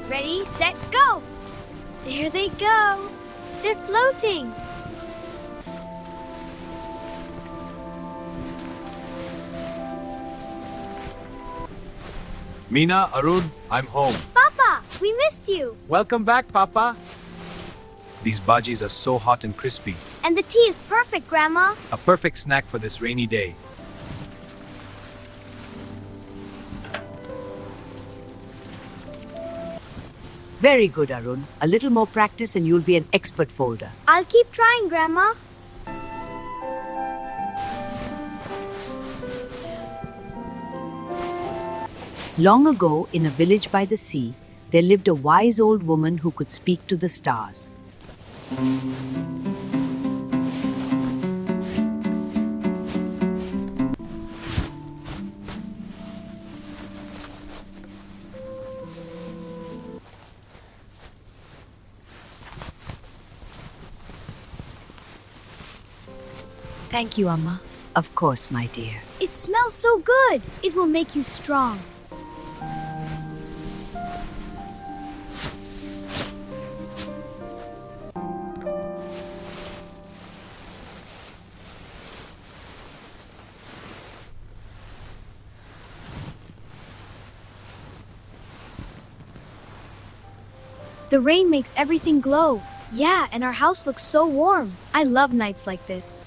Ready, set, go! There they go! They're floating! Meena, Arun, I'm home. Papa, we missed you! Welcome back, Papa. These bhajis are so hot and crispy. And the tea is perfect, Grandma. A perfect snack for this rainy day. Very good, Arun. A little more practice and you'll be an expert folder. I'll keep trying, Grandma. Long ago, in a village by the sea, there lived a wise old woman who could speak to the stars. Thank you, Amma. Of course, my dear. It smells so good. It will make you strong. The rain makes everything glow. Yeah, and our house looks so warm. I love nights like this.